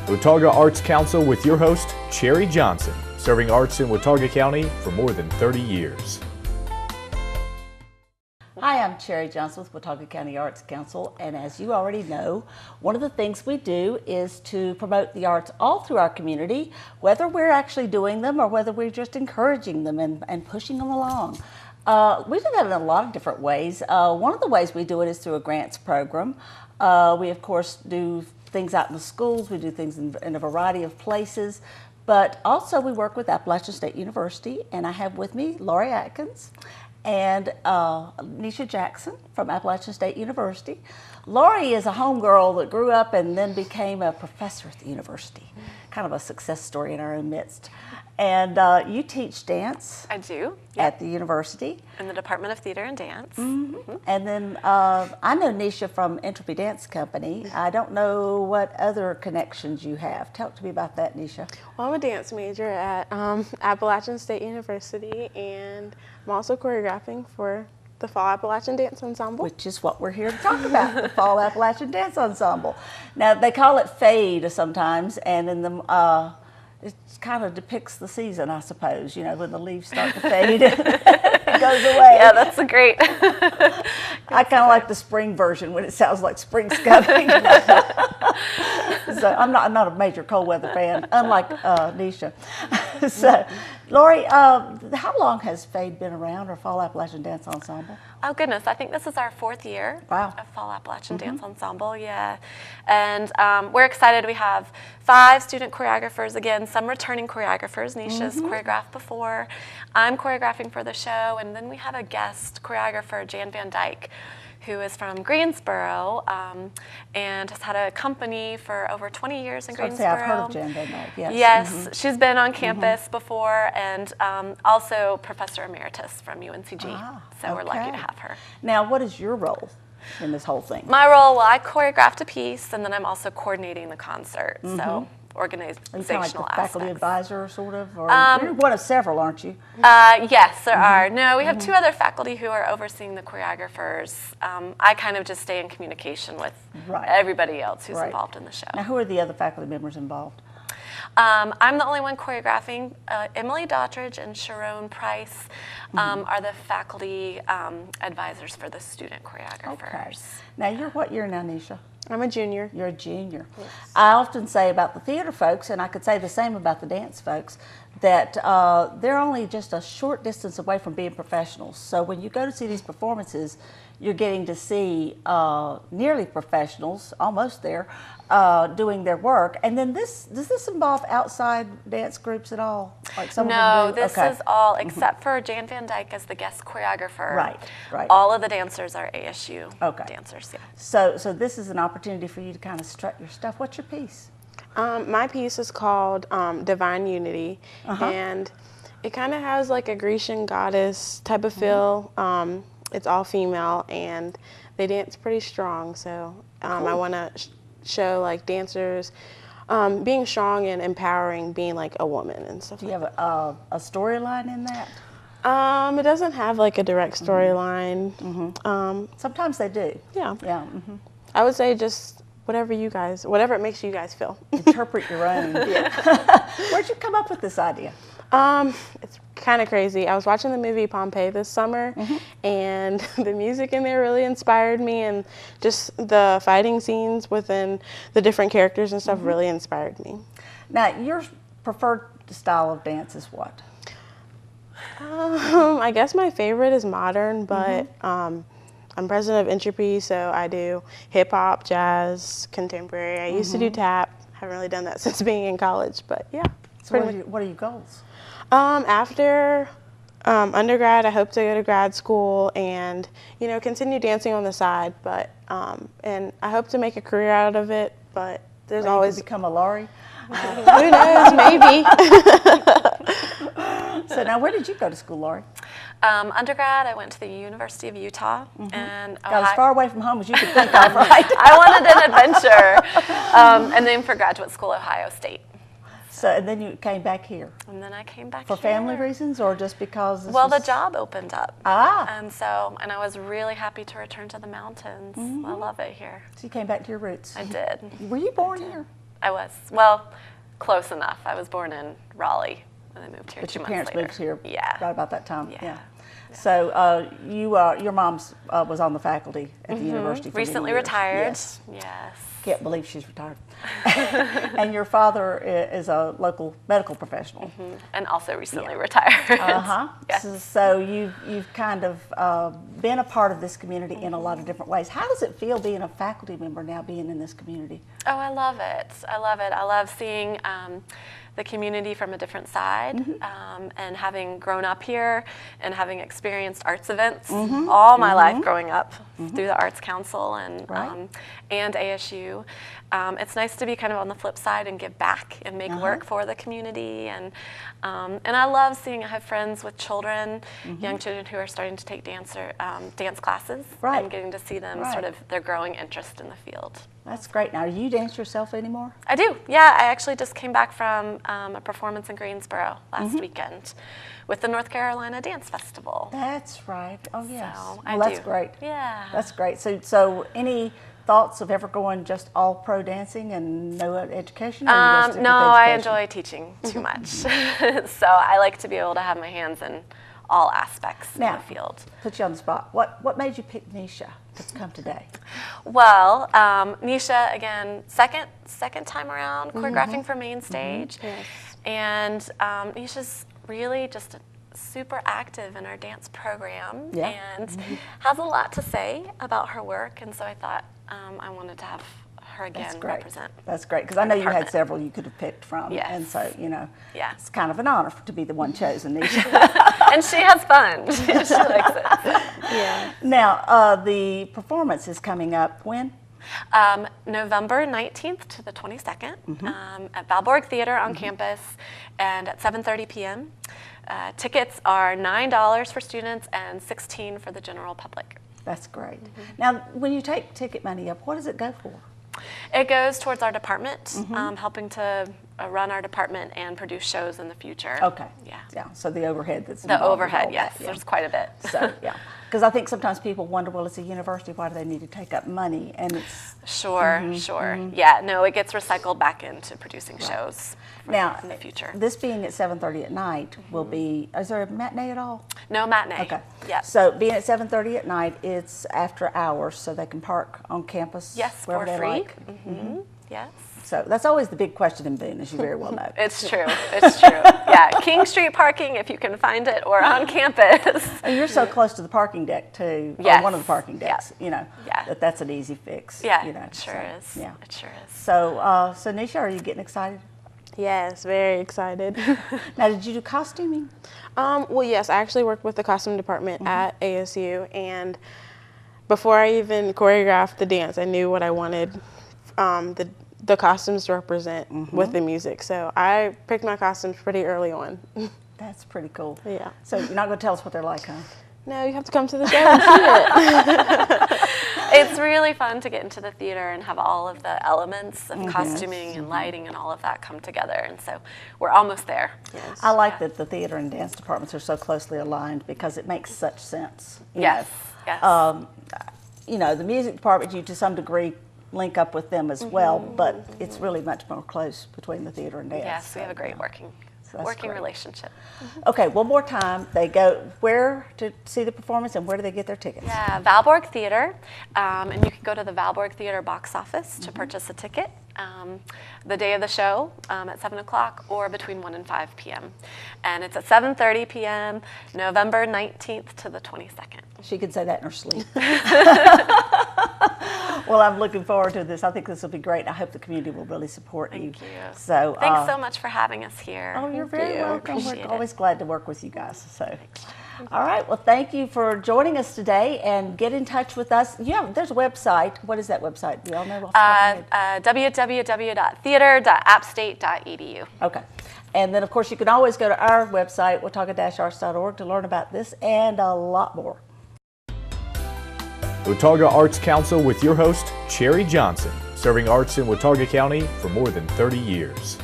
Watauga Arts Council with your host, Cherry Johnson, serving arts in Watauga County for more than 30 years. Hi, I'm Cherry Johnson with Watauga County Arts Council, and as you already know, one of the things we do is to promote the arts all through our community, whether we're actually doing them or whether we're just encouraging them and pushing them along. We do that in a lot of different ways. One of the ways we do it is through a grants program. We, of course, do things out in the schools. We do things in a variety of places. But also we work with Appalachian State University, and I have with me Laurie Atkins and Nisha Jackson from Appalachian State University. Laurie is a homegirl that grew up and then became a professor at the university. Kind of a success story in our own midst. And you teach dance. I do. At the university. In the Department of Theater and Dance. Mm-hmm. And then I know Nisha from Entropy Dance Company. I don't know what other connections you have. Talk to me about that, Nisha. Well, I'm a dance major at Appalachian State University, and I'm also choreographing for the Fall Appalachian Dance Ensemble. Which is what we're here to talk about, the Fall Appalachian Dance Ensemble. Now, they call it fade sometimes, and in the it kind of depicts the season, I suppose, you know, when the leaves start to fade, it goes away. Yeah, that's a great. I kind of like the spring version when it sounds like spring's coming. So I'm not a major cold weather fan, unlike Nisha. So, Laurie, how long has Fade been around, or Fall Appalachian Dance Ensemble? Oh goodness, I think this is our 4th year of Fall Appalachian Dance Ensemble, yeah. And we're excited. We have 5 student choreographers, again, some returning choreographers. Nisha's choreographed before. I'm choreographing for the show, and then we have a guest choreographer, Jan Van Dyke, who is from Greensboro and has had a company for over 20 years in Greensboro. I've heard of Jan Van Dyke, yes. Yes, she's been on campus before, and also Professor Emeritus from UNCG. So we're lucky to have her. Now, what is your role in this whole thing? My role, well, I choreographed a piece, and then I'm also coordinating the concert. So organizational Are you kind of like the faculty advisor, sort of? Or you're one of several, aren't you? Yes, there are. No, we have 2 other faculty who are overseeing the choreographers. I kind of just stay in communication with everybody else who's involved in the show. Now, who are the other faculty members involved? I'm the only one choreographing. Emily Dottridge and Sharon Price are the faculty advisors for the student choreographers. Okay. Now, you're what year now, Nisha? I'm a junior. You're a junior. Yes. I often say about the theater folks, and I could say the same about the dance folks, that they're only just a short distance away from being professionals. So when you go to see these performances, you're getting to see nearly professionals, almost there, doing their work. And then does this involve outside dance groups at all? Like some no, of them do? This is all, except for Jan Van Dyke as the guest choreographer. Right. All of the dancers are ASU dancers, yeah. So this is an opportunity for you to kind of strut your stuff. What's your piece? My piece is called Divine Unity, and it kind of has like a Grecian goddess type of feel. It's all female, and they dance pretty strong, so I want to show like dancers being strong and empowering, being like a woman and stuff. Do you have a storyline in that? It doesn't have like a direct storyline. Sometimes they do. Yeah. Yeah. I would say just whatever it makes you guys feel. Interpret your own. Where'd you come up with this idea? It's kind of crazy. I was watching the movie Pompeii this summer, and the music in there really inspired me, and just the fighting scenes within the different characters and stuff really inspired me. Now, your preferred style of dance is what? I guess my favorite is modern, but I'm president of Entropy, so I do hip hop, jazz, contemporary. I used to do tap. Haven't really done that since being in college, but yeah. So what are your goals? After undergrad, I hope to go to grad school and continue dancing on the side. But and I hope to make a career out of it. But there's always become a Laurie. Who knows? Maybe. So now, where did you go to school, Laurie? Undergrad, I went to the University of Utah, and got as far away from home as you could think of, right? I wanted an adventure, and then for graduate school, Ohio State. So, and then you came back here? And then I came back for family reasons, or just because the job opened up. And I was really happy to return to the mountains. I love it here. So you came back to your roots. I did. Were you born here? I was. Well, close enough. I was born in Raleigh and I moved here But 2 your months parents later. moved here Yeah. right about that time. Yeah. So your mom's was on the faculty at the university for Recently many years. retired. Yes. Yes. Can't believe she's retired. And your father is a local medical professional. And also recently retired. Yes. So you've kind of been a part of this community in a lot of different ways. How does it feel being a faculty member now, being in this community? Oh, I love it. I love it. I love seeing the community from a different side, and having grown up here and having experienced arts events all my life growing up through the Arts Council and ASU. It's nice to be kind of on the flip side and give back and make work for the community. And I love seeing, I have friends with children, young children who are starting to take dance classes and getting to see them sort of their growing interest in the field. That's great. Now, do you dance yourself anymore? I do, yeah. I actually just came back from a performance in Greensboro last weekend with the North Carolina Dance Festival. That's right. Oh, yes. So, well, that's great. Yeah. That's great. So any thoughts of ever going just all pro dancing and no education? Or you just stick No, with I education? enjoy teaching too much. So I like to be able to have my hands in all aspects of the field. Put you on the spot. What made you pick Nisha to come today? Well, Nisha, again, second time around choreographing for Main Stage. And Nisha's really just super active in our dance program and has a lot to say about her work. And so I thought I wanted to have her again represent. That's great, because I know you had several you could have picked from. Yes. And so, it's kind of an honor to be the one chosen, Nisha. And she has fun. She likes it. Yeah. Now, the performance is coming up when? November 19th to the 22nd at Valborg Theater on campus and at 7:30 p.m. Tickets are $9 for students and $16 for the general public. That's great. Now, when you take ticket money up, what does it go for? It goes towards our department, helping to run our department and produce shows in the future. Okay. Yeah. So the overhead that's The involved with overhead, all yes. that, There's quite a bit. So, because I think sometimes people wonder, well, it's a university, why do they need to take up money? And it's Sure. Yeah, no, it gets recycled back into producing shows now in the future. This being at 7:30 at night will be. Is there a matinee at all? No matinee. Okay. Yeah. So being at 7:30 at night, it's after hours, so they can park on campus. Yes, wherever for they free. like. Yes. So that's always the big question in Boone, as you very well know. It's true. It's true. Yeah, King Street parking if you can find it, or on campus. And you're so close to the parking deck too. Yes. Or one of the parking decks. That's an easy fix. Yeah, it sure is. Yeah. It sure is. So, so Nisha, are you getting excited? Yes, very excited. Now, did you do costuming? Well, yes, I actually worked with the costume department at ASU, and before I even choreographed the dance, I knew what I wanted the costumes to represent with the music. So I picked my costumes pretty early on. That's pretty cool. Yeah. So you're not going to tell us what they're like, huh? No, you have to come to the show and see it. It's really fun to get into the theater and have all of the elements of costuming and lighting and all of that come together. And so we're almost there. Yes. I like that the theater and dance departments are so closely aligned because it makes such sense. Yes. Yes. The music department, you to some degree link up with them as well, but it's really much more close between the theater and dance. Yes, we have a great working relationship. Okay, one more time. They go where to see the performance and where do they get their tickets? Yeah, Valborg Theater, and you can go to the Valborg Theater box office to purchase a ticket the day of the show at 7 o'clock or between 1 and 5 p.m. And it's at 7:30 p.m., November 19th to the 22nd. She could say that in her sleep. Well, I'm looking forward to this. I think this will be great. I hope the community will really support you. Thank you. So, thanks so much for having us here. Oh, you're very welcome. Appreciate We're always it. glad to work with you guys. So, all right. Well, thank you for joining us today, and get in touch with us. Yeah, there's a website. What is that website? Do y'all know? Off the top of your head? www.theater.appstate.edu. Okay. And then, of course, you can always go to our website, watauga-arts.org, to learn about this and a lot more. Watauga Arts Council with your host, Cherry Johnson, serving arts in Watauga County for more than 30 years.